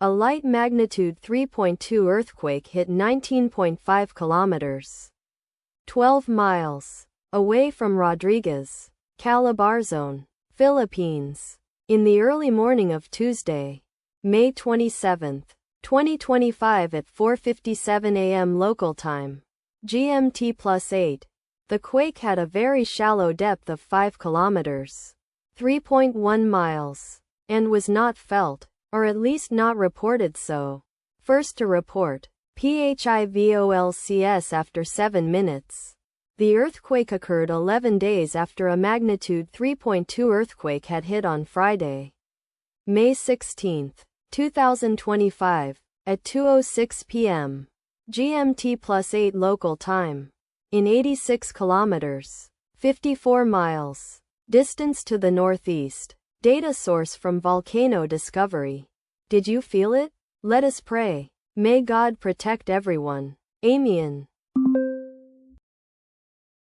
A light magnitude 3.2 earthquake hit 19.5 kilometers, 12 miles, away from Rodriguez, Calabarzon, Philippines, in the early morning of Tuesday, May 27, 2025 at 4:57 a.m. local time, GMT+8. The quake had a very shallow depth of 5 kilometers, 3.1 miles, and was not felt, or at least not reported so. First to report, PHIVOLCS after 7 minutes. The earthquake occurred 11 days after a magnitude 3.2 earthquake had hit on Friday, May 16, 2025, at 2:06 p.m. GMT+8 local time, in 86 kilometers, 54 miles, distance to the northeast. Data source from Volcano Discovery. Did you feel it? Let us pray. May God protect everyone. Amen.